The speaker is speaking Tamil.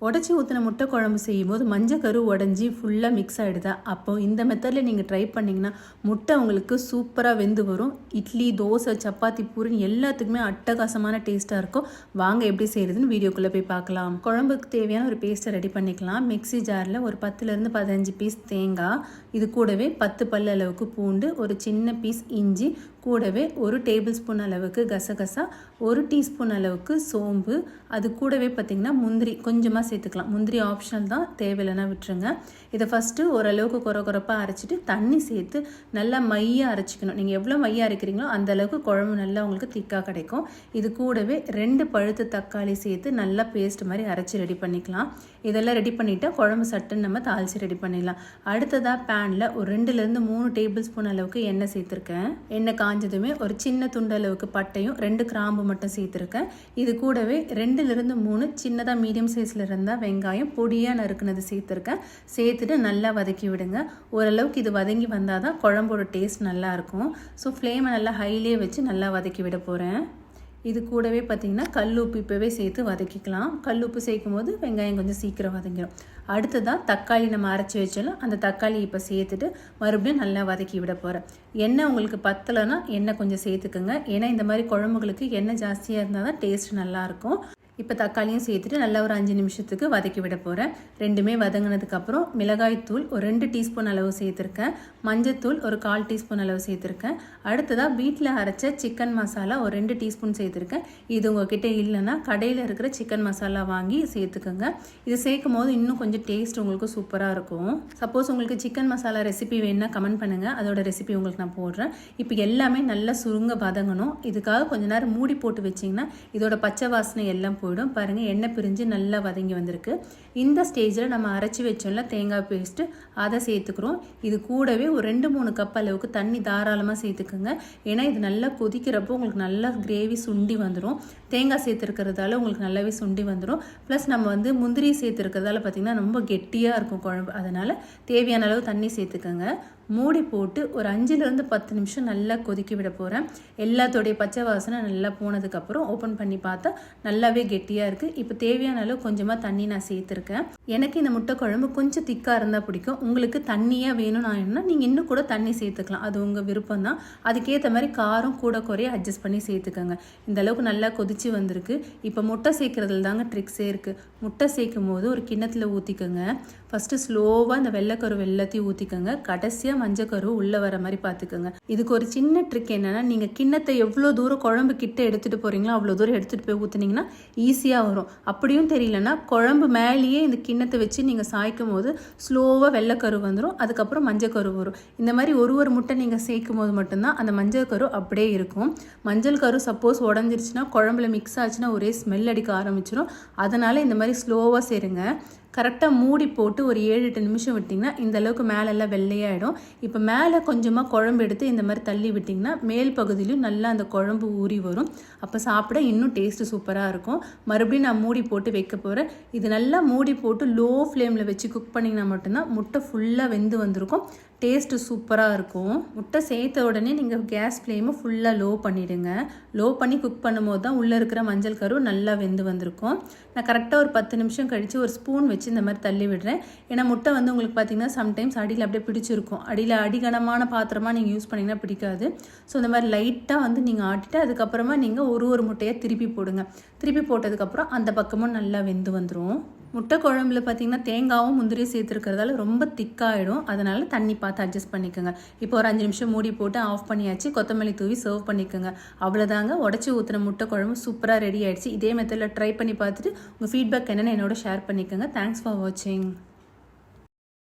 உடச்சி ஊற்றின முட்டை குழம்பு செய்யும்போது மஞ்சள் கரு உடஞ்சி ஃபுல்லாக மிக்ஸ் ஆகிடுதா? அப்போ இந்த மெத்தடில் நீங்கள் ட்ரை பண்ணிங்கன்னா முட்டை உங்களுக்கு சூப்பராக வெந்து வரும். இட்லி, தோசை, சப்பாத்தி, பூரி எல்லாத்துக்குமே அட்டகாசமான டேஸ்ட்டாக இருக்கும். வாங்க எப்படி செய்கிறதுன்னு வீடியோக்குள்ளே போய் பார்க்கலாம். குழம்புக்கு தேவையான ஒரு பேஸ்ட்டை ரெடி பண்ணிக்கலாம். மிக்ஸி ஜாரில் ஒரு 10லேருந்து 15 பீஸ் தேங்காய், இது கூடவே 10 பல் அளவுக்கு பூண்டு, ஒரு சின்ன பீஸ் இஞ்சி, கூடவே 1 டேபிள் ஸ்பூன் அளவுக்கு கசகசா, 1 டீஸ்பூன் அளவுக்கு சோம்பு, அது கூடவே பார்த்திங்கன்னா முந்திரி கொஞ்சமாக சேர்த்துக்கலாம். முந்திரி ஆப்ஷனல் தான், தேவையில்லைன்னா விட்டுருங்க. இதை ஃபஸ்ட்டு ஓரளவுக்கு குறப்பாக அரைச்சிட்டு தண்ணி சேர்த்து நல்லா மையாக அரைச்சிக்கணும். நீங்கள் எவ்வளோ மையாக அரைக்கிறீங்களோ அந்தளவுக்கு குழம்பு நல்லா உங்களுக்கு திக்காக கிடைக்கும். இது கூடவே 2 பழுத்து தக்காளி சேர்த்து நல்லா பேஸ்ட் மாதிரி அரைச்சி ரெடி பண்ணிக்கலாம். இதெல்லாம் ரெடி பண்ணிவிட்டு குழம்பு சட்டுன்னு நம்ம தாளித்து ரெடி பண்ணிடலாம். அடுத்ததாக பேனில் ஒரு 2லேருந்து 3 டேபிள் ஸ்பூன் அளவுக்கு எண்ணெய் சேர்த்துருக்கேன். எண்ணெய் காஞ்சதுமே ஒரு சின்ன துண்டு அளவுக்கு பட்டையும் 2 கிராம்பு மட்டும் சேர்த்துருக்கேன். இது கூடவே 2லேருந்து 3 சின்னதாக மீடியம் சைஸில் இருந்தால் வெங்காயம் பொடியாக நறுக்குனது சேர்த்துருக்கேன். சேர்த்துட்டு நல்லா வதக்கி விடுங்க. ஓரளவுக்கு இது வதங்கி வந்தால் தான் குழம்போட டேஸ்ட் நல்லாயிருக்கும். ஸோ ஃப்ளேமை நல்லா ஹைலே வச்சு நல்லா வதக்கி விட போகிறேன். இது கூடவே பார்த்திங்கன்னா கல் உப்பு இப்போவே சேர்த்து வதக்கிக்கலாம். கல் உப்பு சேர்க்கும் போது வெங்காயம் கொஞ்சம் சீக்கிரம் வதங்கிடும். அடுத்ததாக தக்காளி நம்ம அரைச்சி வச்சாலும் அந்த தக்காளி இப்போ சேர்த்துட்டு மறுபடியும் நல்லா வதக்கி விட போகிறேன். எண்ணெய் உங்களுக்கு பத்தலைன்னா எண்ணெய் கொஞ்சம் சேர்த்துக்குங்க. ஏன்னா இந்த மாதிரி குழம்புகளுக்கு எண்ணெய் ஜாஸ்தியாக இருந்தால் தான் டேஸ்ட் நல்லாயிருக்கும். இப்போ தக்காளியும் சேர்த்துட்டு நல்லா ஒரு 5 நிமிஷத்துக்கு வதக்கி விட போகிறேன். ரெண்டுமே வதங்கினதுக்கப்புறம் மிளகாய்த்தூள் ஒரு 2 டீஸ்பூன் அளவு சேர்த்துருக்கேன். மஞ்சத்தூள் ஒரு 1/4 டீஸ்பூன் அளவு சேர்த்துருக்கேன். அடுத்ததாக வீட்டில் அரைச்ச சிக்கன் மசாலா ஒரு 2 டீஸ்பூன் சேர்த்துருக்கேன். இது உங்ககிட்ட இல்லைன்னா கடையில் இருக்கிற சிக்கன் மசாலா வாங்கி சேர்த்துக்கோங்க. இது சேர்க்கும் போது இன்னும் கொஞ்சம் டேஸ்ட் உங்களுக்கு சூப்பராக இருக்கும். சப்போஸ் உங்களுக்கு சிக்கன் மசாலா ரெசிபி வேணுன்னா கமெண்ட் பண்ணுங்கள், அதோட ரெசிபி உங்களுக்கு நான் போடுறேன். இப்போ எல்லாமே நல்லா சுருங்க வதங்கணும். இதுக்காக கொஞ்ச நேரம் மூடி போட்டு வச்சிங்கன்னா இதோட பச்சை வாசனை எல்லாம் போயிடும். பாருங்கள், எண்ணெய் பிரிஞ்சு நல்லா வதங்கி வந்திருக்கு. இந்த ஸ்டேஜில் நம்ம அரைச்சி வச்சோம்ல தேங்காய் பேஸ்ட்டு, அதை சேர்த்துக்கிறோம். இது கூடவே ஒரு 2-3 கப் அளவுக்கு தண்ணி தாராளமாக சேர்த்துக்குங்க. ஏன்னா இது நல்லா கொதிக்கிறப்போ உங்களுக்கு நல்லா கிரேவி சுண்டி வந்துடும். தேங்காய் சேர்த்துருக்கிறதால உங்களுக்கு நல்லாவே சுண்டி வந்துடும். ப்ளஸ் நம்ம முந்திரி சேர்த்துருக்கிறதால பார்த்திங்கன்னா ரொம்ப கெட்டியாக இருக்கும் குழம்பு. அதனால் தேவையான அளவு தண்ணி சேர்த்துக்கோங்க. மூடி போட்டு ஒரு 5லேருந்து 10 நிமிஷம் நல்லா கொதிக்க விட போகிறேன். எல்லாத்தோடைய பச்சை வாசனை நல்லா போனதுக்கப்புறம் ஓப்பன் பண்ணி பார்த்தா நல்லாவே கெட்டியாக இருக்குது. இப்போ தேவையான அளவு கொஞ்சமாக தண்ணி நான் சேர்த்துருக்கேன். எனக்கு இந்த முட்டை குழம்பு கொஞ்சம் திக்காக இருந்தால் பிடிக்கும். உங்களுக்கு தண்ணியாக வேணும்னா நீங்கள் இன்னும் கூட தண்ணி சேர்த்துக்கலாம். அது உங்கள் விருப்பம் தான். அதுக்கேற்ற மாதிரி காரம் கூட குறைய அட்ஜஸ்ட் பண்ணி சேர்த்துக்கோங்க. இந்த அளவுக்கு நல்லா கொதிச்சு வந்திருக்கு. இப்போ முட்டை சேர்க்குறதுல தாங்க ட்ரிக்ஸே இருக்குது. முட்டை சேர்க்கும் போது ஒரு கிண்ணத்தில் ஊற்றிக்கோங்க. ஃபஸ்ட்டு ஸ்லோவாக இந்த வெள்ளைக்கரு எல்லாத்தையும் ஊற்றிக்கோங்க. கடைசியாக மஞ்சக்கரு உள்ளே வர மாதிரி பார்த்துக்கோங்க. இதுக்கு ஒரு சின்ன ட்ரிக் என்னென்னா, நீங்கள் கிண்ணத்தை எவ்வளோ தூரம் குழம்பு கிட்ட எடுத்துகிட்டு போகிறீங்களோ அவ்வளோ தூரம் எடுத்துகிட்டு போய் ஊற்றுனீங்கன்னா ஈஸியாக வரும். அப்படியும் தெரியலன்னா குழம்பு மேலேயே இந்த கிண்ணத்தை வச்சு நீங்கள் சாய்க்கும் போது ஸ்லோவாக வெள்ளைக்கரு வந்துடும். அதுக்கப்புறம் மஞ்சக்கரு வரும். இந்த மாதிரி ஒரு முட்டை நீங்கள் சேர்க்கும் போது மட்டும்தான் அந்த மஞ்சள் கரு அப்படியே இருக்கும். மஞ்சள் கரு சப்போஸ் உடஞ்சிருச்சுன்னா குழம்புல மிக்ஸ் ஆச்சுன்னா ஒரே ஸ்மெல் அடிக்க ஆரம்பிச்சிடும். அதனால் இந்த மாதிரி ஸ்லோவாக சேருங்க. கரெக்டாக மூடி போட்டு ஒரு 7-8 நிமிஷம் விட்டிங்கன்னா இந்த அளவுக்கு மேலெல்லாம் வெள்ளையாகிடும். இப்போ மேலே கொஞ்சமாக குழம்பு எடுத்து இந்த மாதிரி தள்ளி விட்டிங்கன்னா மேல் பகுதியிலும் நல்லா அந்த குழம்பு ஊறி வரும். அப்போ சாப்பிட இன்னும் டேஸ்ட்டு சூப்பராக இருக்கும். மறுபடியும் நான் மூடி போட்டு வைக்க போகிறேன். இது நல்லா மூடி போட்டு லோ ஃப்ளேமில் வச்சு குக் பண்ணிங்கன்னா மட்டும்தான் முட்டை ஃபுல்லாக வெந்து வந்திருக்கும். டேஸ்ட்டு சூப்பராக இருக்கும். முட்டை சேர்த்த உடனே நீங்கள் கேஸ் ஃப்ளேமை ஃபுல்லாக லோ பண்ணிவிடுங்க. லோ பண்ணி குக் பண்ணும்போது தான் உள்ளே இருக்கிற மஞ்சள் கரு நல்லா வெந்து வந்திருக்கும். நான் கரெக்டாக ஒரு 10 நிமிஷம் கழித்து ஒரு ஸ்பூன் வச்சு இந்த மாதிரி தள்ளி விடுறேன். ஏன்னா முட்டை உங்களுக்கு பார்த்திங்கன்னா சம்டைம்ஸ் அடியில் அப்படியே பிடிச்சிருக்கும். அடியில் அடிகனமான பாத்திரமாக நீங்கள் யூஸ் பண்ணிங்கன்னா பிடிக்காது. ஸோ இந்த மாதிரி லைட்டாக நீங்கள் ஆட்டிட்டு அதுக்கப்புறமா நீங்கள் ஒரு முட்டையை திருப்பி போடுங்க. திருப்பி போட்டதுக்கப்புறம் அந்த பக்கமும் நல்லா வெந்து வந்துடும். முட்டை குழம்புல பார்த்திங்கன்னா தேங்காவும் முந்திரியும் சேர்த்துருக்கிறதால ரொம்ப திக்காகிடும். அதனால் தண்ணி பார்த்து அட்ஜஸ்ட் பண்ணிக்கோங்க. இப்போ ஒரு 5 நிமிஷம் மூடி போட்டு ஆஃப் பண்ணியாச்சு. கொத்தமல்லி தூவி சர்வ் பண்ணிக்கோங்க. அவ்வளோதாங்க, உடச்சி ஊற்றின முட்டை குழம்பு சூப்பராக ரெடி ஆகிடுச்சு. இதே மெத்தடில் ட்ரை பண்ணி பார்த்துட்டு உங்கள் ஃபீட்பேக் என்னென்னு என்னோட ஷேர் பண்ணிக்கோங்க. தேங்க்ஸ் ஃபார் வாட்சிங்.